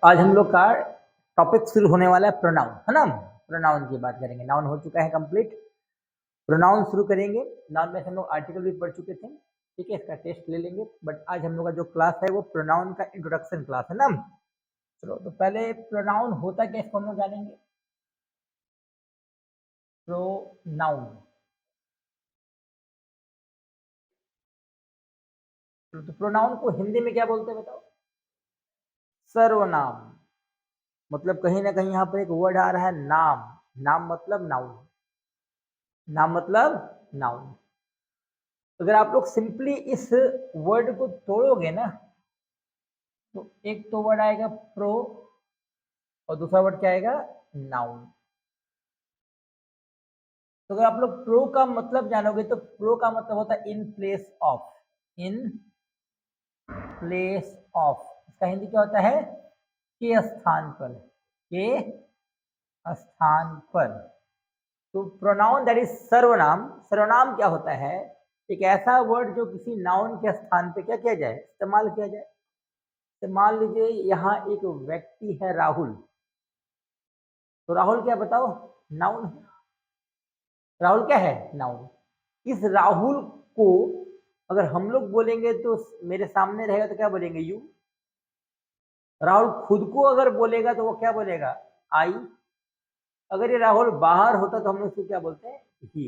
आज हम लोग का टॉपिक शुरू होने वाला है प्रोनाउन, है ना। प्रोनाउन की बात करेंगे। नाउन हो चुका है कंप्लीट, प्रोनाउन शुरू करेंगे। नाउन में हम लोग आर्टिकल भी पढ़ चुके थे, ठीक है, इसका टेस्ट ले लेंगे। बट आज हम लोग का जो क्लास है वो प्रोनाउन का इंट्रोडक्शन क्लास है ना। चलो तो पहले प्रोनाउन होता क्या इसको हम लोग जानेंगे। प्रोनाउन, तो प्रोनाउन को हिंदी में क्या बोलते हैं बताओ। सर्वनाम। मतलब कहीं ना कहीं यहाँ पर एक वर्ड आ रहा है नाम। नाम मतलब नाउन, नाम मतलब नाउन। अगर आप लोग सिंपली इस वर्ड को तोड़ोगे ना, तो एक तो वर्ड आएगा प्रो और दूसरा वर्ड क्या आएगा, नाउन। तो अगर आप लोग प्रो का मतलब जानोगे तो प्रो का मतलब होता है इन place of. In place of, इसका हिंदी क्या होता है, के स्थान पर, के स्थान पर। तो प्रोनाउन दैट इज सर्वनाम। सर्वनाम क्या होता है, एक ऐसा वर्ड जो किसी नाउन के स्थान पे क्या किया जाए, इस्तेमाल किया जाए। तो मान लीजिए यहाँ एक व्यक्ति है राहुल, तो राहुल क्या बताओ, नाउन है। राहुल क्या है, नाउन। इस राहुल को अगर हम लोग बोलेंगे तो मेरे सामने रहेगा तो क्या बोलेंगे, यू। राहुल खुद को अगर बोलेगा तो वो क्या बोलेगा, आई। अगर ये राहुल बाहर होता तो हम लोग उसको क्या बोलते हैं, ही।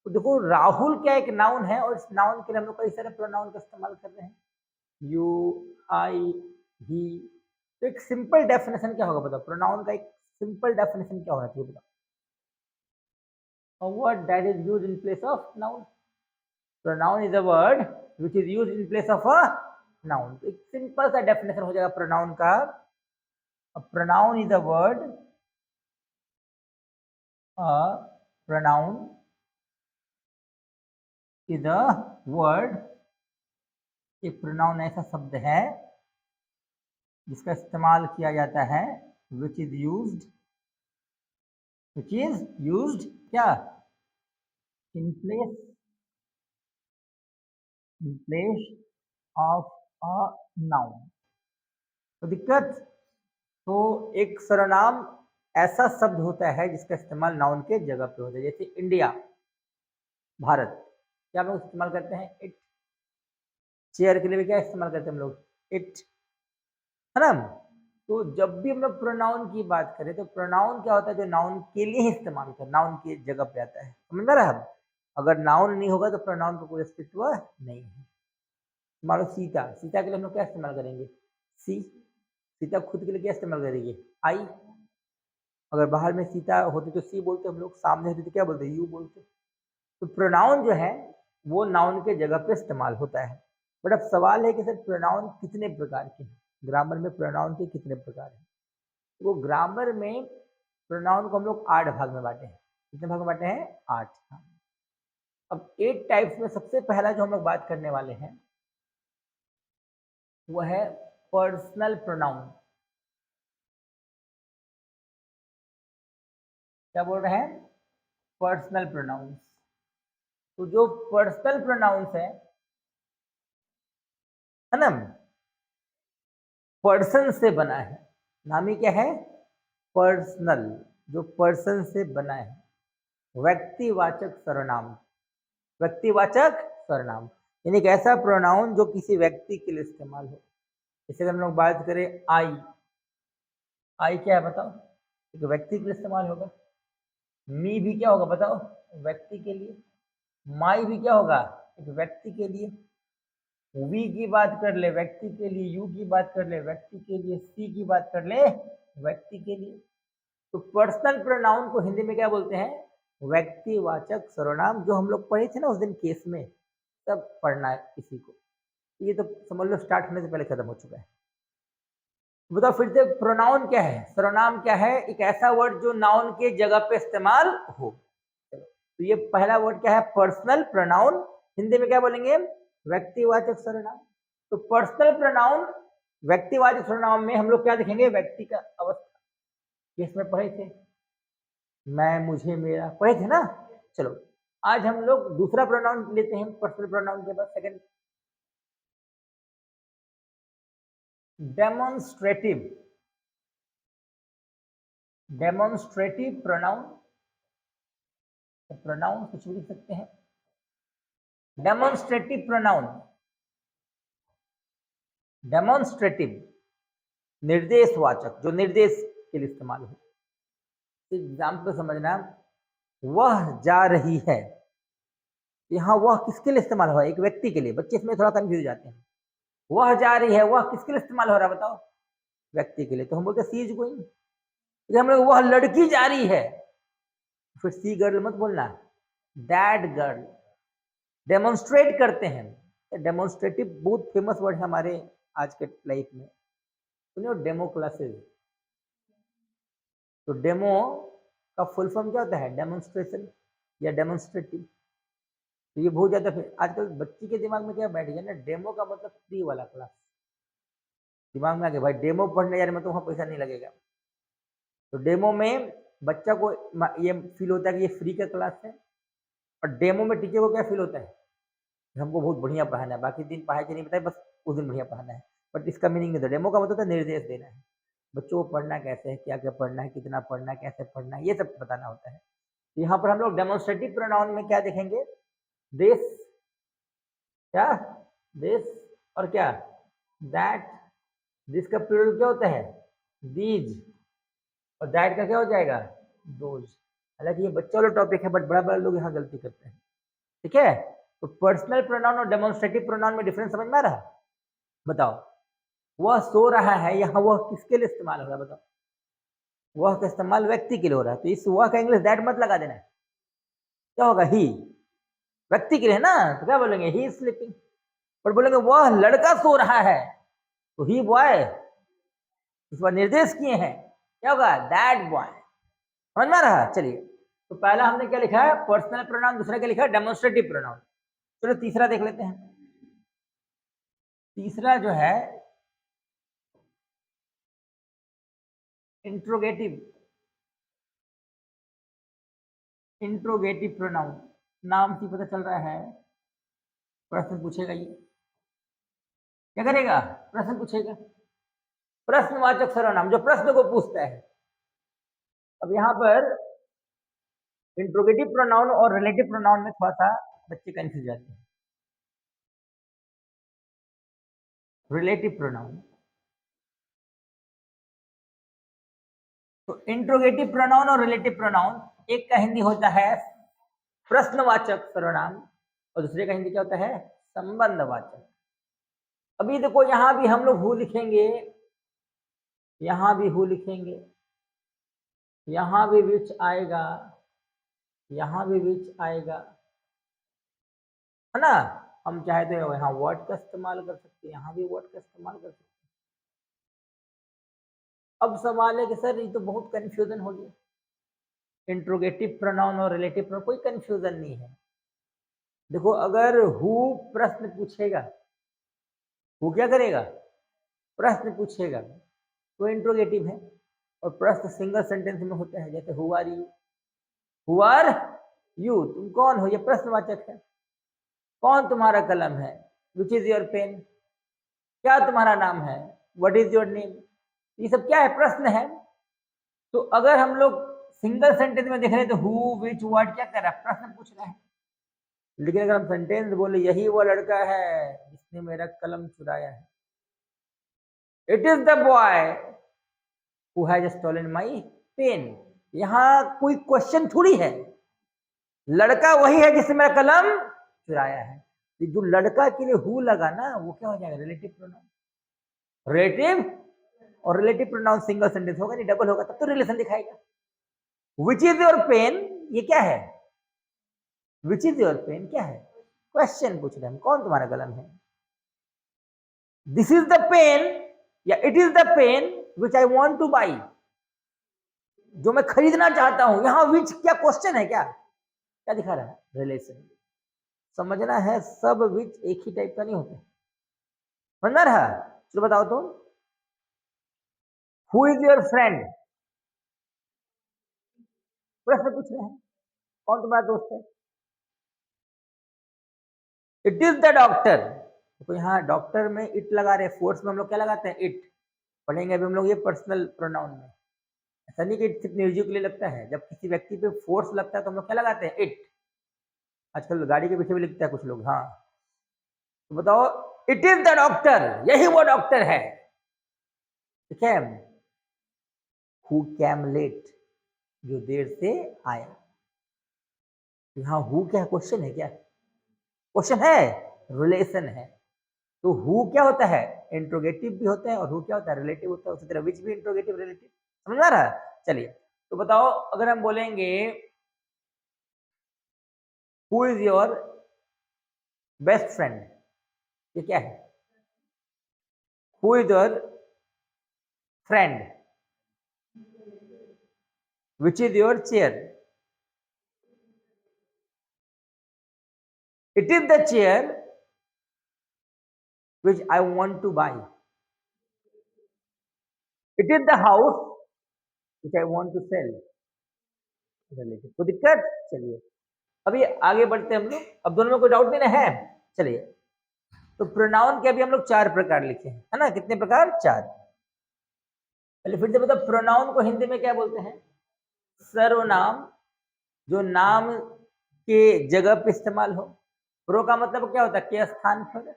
तो देखो राहुल क्या एक नाउन है, और इस नाउन के लिए हम लोग कई सारे प्रोनाउन का इस्तेमाल कर रहे हैं, यू, आई, ही। तो एक सिंपल डेफिनेशन क्या होगा बताओ, प्रोनाउन का एक सिंपल डेफिनेशन क्या होना चाहिए बताओ। A word that is used in place of noun. Pronoun is a word which is used in place of a noun. एक सिंपल सा डेफिनेशन हो जाएगा प्रोनाउन का। Pronoun is a word, pronoun is a word, एक pronoun ऐसा शब्द है जिसका इस्तेमाल किया जाता है, which is used, which is used क्या, in place, in place of a noun. तो दिक्कत, तो एक सर्वनाम ऐसा शब्द होता है जिसका इस्तेमाल नाउन के जगह पे होता है। जैसे इंडिया, भारत, क्या हम लोग इस्तेमाल करते हैं, इट। चेयर के लिए भी क्या इस्तेमाल करते हैं हम लोग, इट, है ना। तो जब भी हम लोग प्रोनाउन की बात करें तो प्रोनाउन क्या होता है, जो नाउन के लिए ही इस्तेमाल होता है, नाउन की जगह पे आता है, समझ में रहा है। अगर नाउन नहीं होगा तो प्रोनाउन का कोई अस्तित्व नहीं है। मान लो सीता, सीता के लिए हम लोग क्या इस्तेमाल करेंगे, सी। सीता खुद के लिए क्या इस्तेमाल करेंगे, आई। अगर बाहर में सीता होती तो सी बोलते हम लोग, सामने होती तो क्या बोलते, यू बोलते। तो प्रोनाउन जो है वो नाउन के जगह पे इस्तेमाल होता है। बट अब सवाल है कि सर प्रोनाउन कितने प्रकार के हैं, ग्रामर में प्रोनाउन के कितने प्रकार हैं। वो ग्रामर में प्रोनाउन को हम लोग 8 भाग में बांटे हैं। कितने भाग में बांटे हैं, 8। अब 8 टाइप्स में सबसे पहला जो हम लोग बात करने वाले हैं वो है पर्सनल प्रोनाउन। क्या बोल रहे हैं, पर्सनल प्रोनाउंस। तो जो पर्सनल प्रोनाउंस है ना, पर्सन से बना है। नाम ही क्या है, पर्सनल, जो पर्सन से बना है। व्यक्तिवाचक सर्वनाम, व्यक्तिवाचक सर्वनाम, यानी एक ऐसा प्रोनाउन जो किसी व्यक्ति के लिए इस्तेमाल हो। जैसे हम लोग बात करें आई, आई क्या है बताओ, एक व्यक्ति के लिए इस्तेमाल होगा। मी भी क्या होगा बताओ, व्यक्ति के लिए। माई भी क्या होगा, एक व्यक्ति के लिए। वी की बात कर ले, व्यक्ति के लिए। यू की बात कर ले, व्यक्ति के लिए। सी की बात कर ले, व्यक्ति के लिए। तो पर्सनल प्रोनाउन को हिंदी में क्या बोलते हैं, व्यक्तिवाचक सर्वनाम। जो हम लोग पढ़े थे ना उस दिन केस में, तब पढ़ना है किसी को। ये तो समझ लो स्टार्ट होने से पहले खत्म हो चुका है। बताओ फिर से, प्रोनाउन क्या है, सर्वनाम क्या है, एक ऐसा वर्ड जो नाउन के जगह पे इस्तेमाल हो। तो ये पहला वर्ड क्या है, पर्सनल प्रोनाउन। हिंदी में क्या बोलेंगे, व्यक्तिवाचक सर्वनाम। तो पर्सनल प्रोनाउन, व्यक्तिवाचक सर्वनाम में हम लोग क्या देखेंगे, व्यक्ति का अवस्था। किसमें पढ़े थे, मैं, मुझे, मेरा, पढ़े थे ना। चलो आज हम लोग दूसरा प्रोनाउन लेते हैं पर्सनल प्रोनाउन के बाद, second, demonstrative. Demonstrative pronoun, pronoun कुछ भी लिख सकते हैं। डेमोन्स्ट्रेटिव प्रोनाउन, डेमोन्स्ट्रेटिव निर्देशवाचक, जो निर्देश के लिए इस्तेमाल हो। एग्जाम्पल समझना, वह जा रही है, यहाँ वह किसके लिए इस्तेमाल हो रहा है? एक व्यक्ति के लिए। बच्चे इसमें थोड़ा कंफ्यूज हो जाते हैं। वह जा रही है, वह किसके लिए इस्तेमाल हो रहा है बताओ? व्यक्ति के लिए। तो हम बोलते सी इज गोइंग। हम लोग वह लड़की जा रही है, फिर सी गर्ल मत बोलना, दैट गर्ल। डेमोन्स्ट्रेट करते हैं। डेमोन्स्ट्रेटिव बहुत फेमस वर्ड है हमारे आज के लाइफ में। सुनिए, डेमो क्लासेस। तो डेमो का फुल फॉर्म क्या होता है? डेमोन्स्ट्रेशन या डेमोन्स्ट्रेटिव। तो ये बहुत ज्यादा फिर आजकल बच्ची के दिमाग में क्या बैठ गया ना, डेमो का मतलब फ्री वाला क्लास। दिमाग में आ गया भाई डेमो पढ़ने जा रहे में तो वहाँ पैसा नहीं लगेगा। तो डेमो में बच्चा को ये फील होता है कि ये फ्री का क्लास है, और डेमो में टीचर को क्या फील होता है? हमको बहुत बढ़िया पढ़ाना है, बाकी दिन पढ़ाई के नहीं बताए, बस उस दिन बढ़िया पढ़ाना है। बट इसका मीनिंग नहीं था। डेमो का मतलब था निर्देश देना है, बच्चों को पढ़ना कैसे है, क्या क्या पढ़ना है, कितना पढ़ना है, कैसे पढ़ना है, ये सब बताना होता है। यहाँ पर हम लोग डेमोन्स्ट्रेटिव प्रोनाउन में क्या देखेंगे? दिस, क्या दिस, और क्या दैट। दिस का प्लूरल क्या होता है? दीज। और दैट का क्या हो जाएगा? दोज। हालांकि ये बच्चा वाला टॉपिक है, बट बड़ा बड़ा लोग यहाँ गलती करते हैं। ठीक है, तो पर्सनल प्रोनाउन और डेमोन्स्ट्रेटिव प्रोनाउन में डिफरेंस समझ में आ रहा है? बताओ, वह सो रहा है, यहाँ वह किसके लिए इस्तेमाल हो रहा है बताओ? वह का इस्तेमाल व्यक्ति के लिए हो रहा है, तो इस वह का इंग्लिश दैट मत लगा देना। क्या होगा? ही। व्यक्ति के लिए ना, तो क्या बोलेंगे? He is sleeping. पर बोलेंगे वह लड़का सो रहा है, तो ही बॉय, इस बार निर्देश किए हैं, क्या होगा? That boy. समझ में आ रहा है? चलिए, तो पहला हमने क्या लिखा है? Personal pronoun. दूसरा क्या लिखा है? Demonstrative pronoun. चलो तीसरा देख लेते हैं। तीसरा जो है इंट्रोगेटिव, इंट्रोगेटिव प्रोनाउन। नाम से पता चल रहा है प्रश्न पूछेगा। ये क्या करेगा? प्रश्न पूछेगा। प्रश्नवाचक सर्वनाम, जो प्रश्न को पूछता है। अब यहाँ पर इंट्रोगेटिव प्रोनाउन और रिलेटिव प्रोनाउन में थोड़ा सा बच्चे कंफ्यूज जाते हैं। रिलेटिव प्रोनाउन, तो इंट्रोगेटिव प्रोनाउन और रिलेटिव प्रोनाउन, एक का हिंदी होता है प्रश्नवाचक सर्वनाम, और दूसरे का हिंदी क्या होता है? संबंधवाचक। अभी देखो, यहां भी हम लोग हु लिखेंगे, यहां भी हु लिखेंगे, यहां भी विच आएगा, यहां भी विच आएगा, है ना? हम चाहे तो यहाँ वर्ड का इस्तेमाल कर सकते हैं, यहाँ भी वर्ड का इस्तेमाल कर सकते हैं। अब सवाल है कि सर ये तो बहुत कंफ्यूजन हो गया। इंट्रोगेटिव प्रोनाउन और रिलेटिव प्रोनाउन, कोई कंफ्यूजन नहीं है। देखो, अगर हु प्रश्न पूछेगा, हु क्या करेगा? प्रश्न पूछेगा, तो इंट्रोगेटिव है। और प्रश्न सिंगल सेंटेंस में होता है, जैसे who are you, who are you, तुम कौन हो, ये प्रश्नवाचक है। कौन तुम्हारा कलम है? विच इज योर पेन, क्या तुम्हारा नाम है? What is your name. ये सब क्या है? प्रश्न है। तो अगर हम लोग सिंगल सेंटेंस में देख रहे हैं तो हु विच व्हाट क्या कर रहा है? प्रश्न पूछ रहा है। लेकिन अगर हम सेंटेंस बोले यही वो लड़का है जिसने मेरा कलम चुराया है, it is the boy who has stolen my pen, यहाँ कोई क्वेश्चन थोड़ी है। लड़का वही है जिसने मेरा कलम चुराया है। जो लड़का के लिए हु लगा ना, वो क्या हो जाएगा? Relative pronoun. रिलेटिव और रिलेटिव प्रोनाउन सिंगल सेंटेंस होगा, नहीं डबल होगा, तब तो रिलेशन दिखाएगा। विच इज योर पेन, ये क्या है? विच इज योर पेन क्या है? क्वेश्चन पूछ रहे हैं, कौन तुम्हारा कलम है। दिस इज द पेन या it is the pen which I want to buy, जो मैं खरीदना चाहता हूं। यहां विच क्या क्वेश्चन है? क्या दिखा रहा है? रिलेशन। समझना है, सब विच एक ही टाइप का नहीं होता। समझना रहा? चलो बताओ तो, हु इज योर फ्रेंड, प्रश्न पूछ रहे हैं, कौन तुम्हारा दोस्त है। इट इज द डॉक्टर, तो यहाँ डॉक्टर में इट लगा रहे, फोर्स में हम लोग क्या लगाते हैं? इट। पढ़ेंगे अभी हम लोग ये पर्सनल प्रोनाउन में। ऐसा नहीं कि इट सिर्फ म्यूजिक के लिए लगता है, जब किसी व्यक्ति पे फोर्स लगता है तो हम लोग क्या लगाते हैं, इट। आजकल गाड़ी के पीछे भी लिखता है कुछ लोग, हाँ। तो बताओ, इट इज द डॉक्टर, यही वो डॉक्टर है, ठीक है। हु कैम लेट, जो देर से आया। यहाँ हु क्या क्वेश्चन है, क्या क्वेश्चन है, रिलेशन है। तो हु क्या होता है, इंट्रोगेटिव भी होता है, और हु क्या होता है, रिलेटिव होता है। उसी तरह विच भी इंट्रोगेटिव रिलेटिव, समझ आ रहा है। चलिए, तो बताओ, अगर हम बोलेंगे who is your best friend, ये क्या है, who is your friend, which is your chair, it is the chair which I want to buy. It is the house which I want to sell. Relative कोई दिक्कत, चलिए अभी आगे बढ़ते हैं हम लोग। अब दोनों में कोई डाउट नहीं ना है। चलिए, तो प्रोनाउन के अभी हम लोग 4 प्रकार लिखे हैं, है ना, कितने प्रकार, 4। पहले फिर से बताओ, प्रोनाउन को हिंदी में क्या बोलते हैं, सर्वनाम, जो नाम के जगह पे इस्तेमाल हो। प्रो का मतलब क्या होता है, के स्थान पर।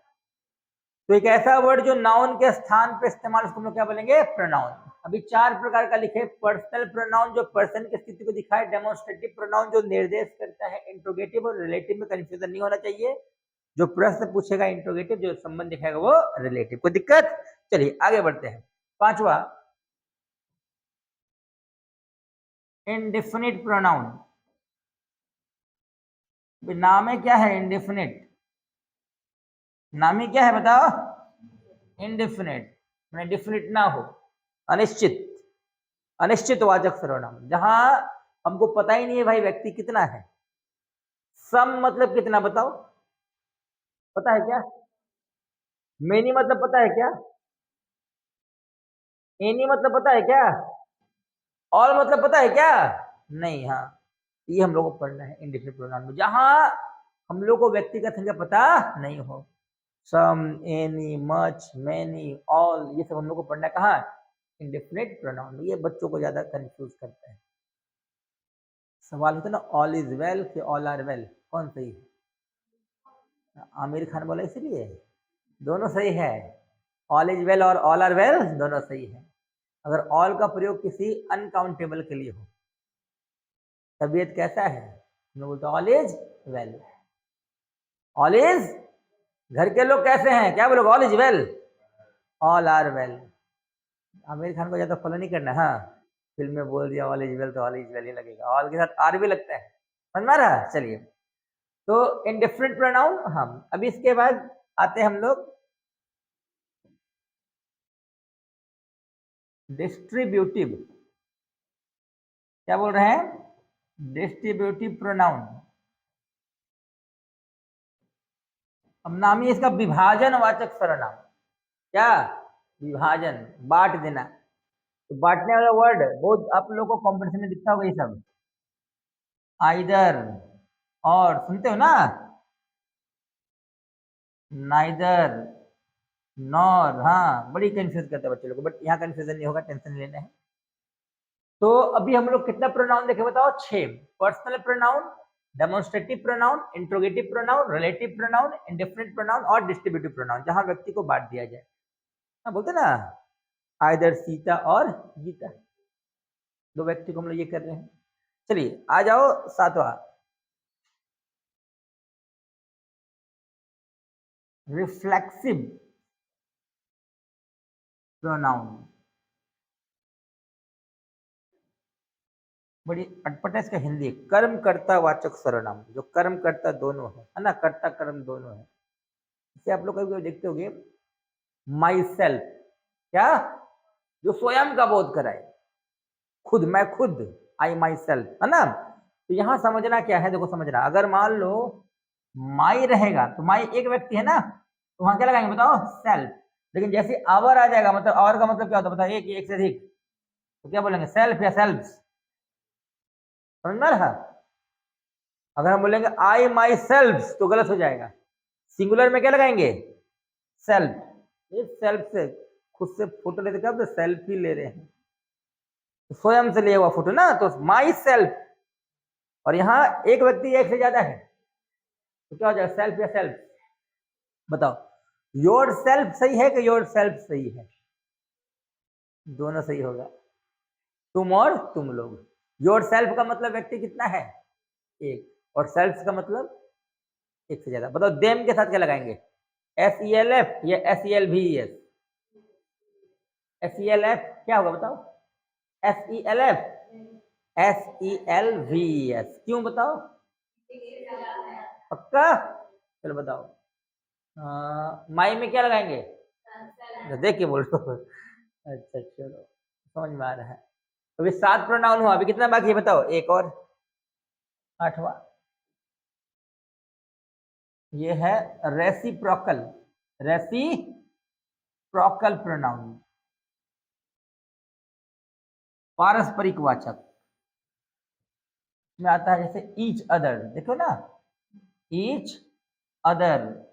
तो एक ऐसा वर्ड जो नाउन के स्थान पे इस्तेमाल, उसको हम लोग क्या बोलेंगे, प्रोनाउन। अभी 4 प्रकार का लिखे। पर्सनल प्रोनाउन, जो पर्सन की स्थिति को दिखाए। डेमोन्स्ट्रेटिव प्रोनाउन, जो निर्देश करता है। इंट्रोगेटिव और रिलेटिव में कंफ्यूजन नहीं होना चाहिए, जो प्रश्न पूछेगा इंट्रोगेटिव, जो संबंध दिखाएगा वो रिलेटिव। कोई दिक्कत, चलिए आगे बढ़ते हैं। 5वां, इंडेफिनिट प्रोनाउन। नाम है क्या है, इंडेफिनिट। नामी क्या है बताओ, इंडेफिनिट, मैंने डिफिनिट ना हो, अनिश्चित, अनिश्चित वाचक सर्वनाम, जहां हमको पता ही नहीं है भाई व्यक्ति कितना है। सम मतलब कितना बताओ, पता है क्या। मेनी मतलब पता है क्या। एनी मतलब पता है क्या। ऑल मतलब पता है क्या, नहीं। हाँ, ये हम लोग को पढ़ना है इंडेफिनिट प्रोनाउन में, जहां हम लोग को व्यक्ति का संख्या पता नहीं हो। सम, एनी, मच, मैनी, ऑल, ये सब हम लोग को पढ़ना है कहाँ, इंडेफिनिट प्रोनाउन में। ये बच्चों को ज्यादा कंफ्यूज करता है। सवाल होता है ना, ऑल इज वेल कि ऑल आर वेल, कौन सही है। आमिर खान बोला इसलिए, दोनों सही है। ऑल इज वेल और ऑल आर वेल दोनों सही है। अगर ऑल का प्रयोग किसी अनकाउंटेबल के लिए हो, तबीयत कैसा है, हम लोग बोलते all is well. All is, घर के लोग कैसे हैं, क्या बोलोगे, all is well, all are well. Aamir Khan को ज्यादा फॉलो नहीं करना। हाँ, फिल्म में बोल दिया ऑल इज वेल तो ऑल इज वेल ही लगेगा, ऑल के साथ आर भी लगता है, समझ में आ रहा है। चलिए, तो इंडिफरेंट प्रोनाउन हम अभी इसके बाद आते हैं हम लोग डिस्ट्रीब्यूटिव। क्या बोल रहे हैं, डिस्ट्रीब्यूटिव प्रोनाउन। अब नाम ही इसका विभाजन वाचक सर्वनाम। क्या, विभाजन, बांट देना। तो बांटने वाला वर्ड बहुत आप लोगों को कॉम्पिटिशन में दिखता होगा, ये सब आइदर, और सुनते हो ना, नाइदर, नॉर। हाँ, बड़ी कंफ्यूज करता है बच्चे लोग को, बट यहाँ कंफ्यूजन नहीं होगा, टेंशन नहीं लेना है। तो अभी हम लोग कितना प्रोनाउन देखे बताओ, 6। Personal pronoun, demonstrative pronoun, interrogative pronoun, relative pronoun, indifferent pronoun और डिस्ट्रीब्यूटिव प्रोनाउन, जहां व्यक्ति को बांट दिया जाए। हाँ, बोलते ना, आइदर सीता और गीता, दो व्यक्ति को हम लोग ये कर रहे हैं। चलिए आ जाओ 7वां, रिफ्लेक्सिव प्रोनाउन। बड़ी अटपटा इसका हिंदी, कर्म कर्ता वाचक सर्वनाम, जो कर्म कर्ता दोनों है ना, कर्ता कर्म दोनों है। इसे आप लोग कभी देखते होंगे, माई सेल्फ, क्या, जो स्वयं का बोध कराए, खुद, मैं खुद, आई माई सेल्फ, है ना। तो यहां समझना क्या है, देखो समझना, अगर मान लो माई रहेगा तो माई एक व्यक्ति है ना, तो वहां क्या लगाएंगे बताओ, सेल्फ। लेकिन जैसे आवर आ जाएगा, मतलब आवर का मतलब क्या होता है बताओ, एक से अधिक, तो क्या बोलेंगे, सेल्फ या सेल्फ, समझ में रहा। अगर हम बोलेंगे आई माई सेल्फ तो गलत हो जाएगा, सिंगुलर में क्या लगाएंगे, सेल्फ। ये सेल्फ से खुद से फोटो लेते क्या, तो सेल्फी ले रहे हैं, स्वयं से लिया हुआ फोटो ना, तो माई सेल्फ, और यहाँ एक व्यक्ति एक से ज्यादा है तो क्या हो जाएगा, सेल्फ या सेल्फ? बताओ, योर सेल्फ सही है कि योर सेल्फ सही है? दोनों सही होगा, तुम और तुम लोग। योर सेल्फ का मतलब व्यक्ति कितना है, एक, और सेल्फ का मतलब एक से ज्यादा। बताओ देम के साथ क्या लगाएंगे, SELF या SELVES? SELF क्या होगा बताओ, SELF, SELVES, क्यों बताओ? पक्का? चलो बताओ, माई में क्या लगाएंगे, देख के बोल रहे हो। अच्छा चलो, समझ में आ रहा है। अभी 7 प्रोनाउन हुआ, अभी कितना बाकी है बताओ, एक और, 8वां। ये है रेसिप्रोकल, रेसिप्रोकल प्रोनाउन, पारस्परिक वाचक में आता है। जैसे ईच अदर, देखो ना, ईच अदर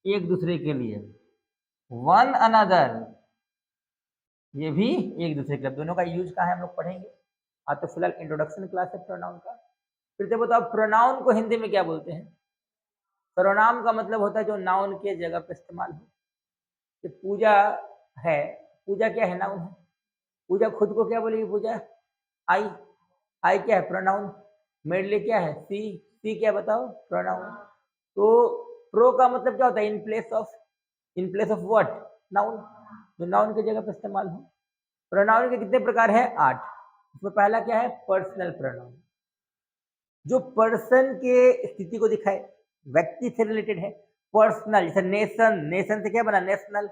एक दूसरे के लिए, वन अनदर ये भी एक दूसरे के लिए। दोनों का यूज कहाँ है हम लोग पढ़ेंगे। आज तो फिलहाल इंट्रोडक्शन क्लास है प्रोनाउन का। फिर से बताओ, प्रोनाउन को हिंदी में क्या बोलते हैं? सर्वनाम का मतलब होता है जो नाउन के जगह पे इस्तेमाल हो। कि पूजा है, पूजा क्या है, नाउन है। पूजा खुद को क्या बोलेगी, पूजा आई, आई क्या है, प्रोनाउन। मेरे लिए क्या है, सी क्या बताओ, प्रोनाउन। तो प्रो का मतलब क्या होता है, इन प्लेस ऑफ व्हाट, नाउन, जो नाउन की जगह पे इस्तेमाल हो। प्रोनाउन के कितने प्रकार है, 8। उसमें पहला क्या है, पर्सनल प्रोनाउन, जो पर्सन के स्थिति को दिखाए, व्यक्ति से रिलेटेड है। पर्सनल, जैसे नेशन, नेशन से क्या बना, नेशनल,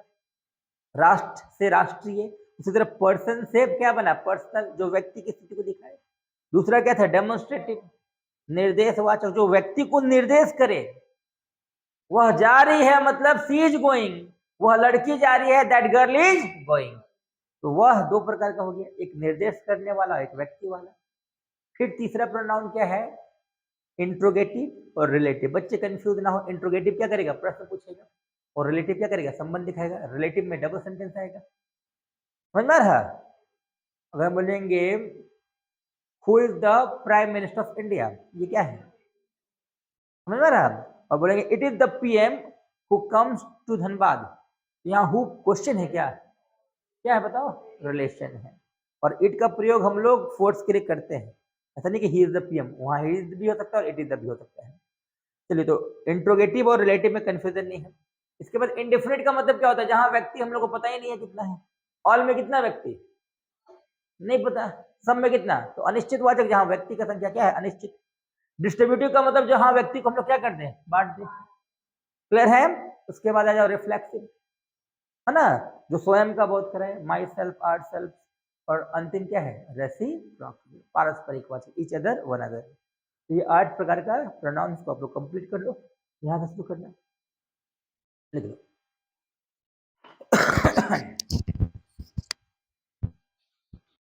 राष्ट्र से राष्ट्रीय। उसी तरह पर्सन से क्या बना, पर्सनल, जो व्यक्ति की स्थिति को दिखाए। दूसरा क्या था, डेमोन्स्ट्रेटिव, निर्देशवाचक, जो व्यक्ति को निर्देश करे। वह जा रही है मतलब सी इज गोइंग, वह लड़की जा रही है, दैट गर्ल इज गोइंग। तो वह 2 प्रकार का हो गया, एक निर्देश करने वाला, एक व्यक्ति वाला। फिर तीसरा प्रोनाउन क्या है, इंट्रोगेटिव और रिलेटिव। बच्चे कंफ्यूज ना हो, इंट्रोगेटिव क्या करेगा, प्रश्न पूछेगा, और रिलेटिव क्या करेगा, संबंध दिखाएगा। रिलेटिव में डबल सेंटेंस आएगा, समझ में आ रहा। अगर बोलेंगे who is the prime minister of India, ये क्या है, समझ में आ रहा। और बोलेंगे it is the PM who comes to Dhanbad, यहाँ हु क्वेश्चन है, क्या क्या है बताओ, रिलेशन है। और इट का प्रयोग हम लोग फोर्स के लिए करते हैं, ऐसा नहीं कि ही इज द PM, वहाँ ही इज भी हो सकता है और इट इज द भी हो सकता है। चलिए, तो इंट्रोगेटिव और रिलेटिव में कंफ्यूजन नहीं है। इसके बाद इंडिफिनिट का मतलब क्या होता है, जहां व्यक्ति हम लोग को पता ही नहीं है कितना है। ऑल में कितना व्यक्ति नहीं पता, सब में कितना, तो अनिश्चित वाचक, जहां व्यक्ति का संख्या क्या है, अनिश्चित। डिस्ट्रीब्यूटिव का मतलब जहां व्यक्ति को हम लोग क्या करते हैं, बांट दें। क्लियर है। उसके बाद आ जाओ रिफ्लेक्सिव, है ना, जो स्वयं का बोध करे, माई सेल्फ, आर सेल्फ। और अंतिम क्या है, रेसिप्रोकल, पारस्परिक वाचक, ईच अदर, वन अदर। तो ये 8 प्रकार का प्रोनाउंस को आप लोग कंप्लीट कर लो। यहाँ से शुरू करना, लिख लो।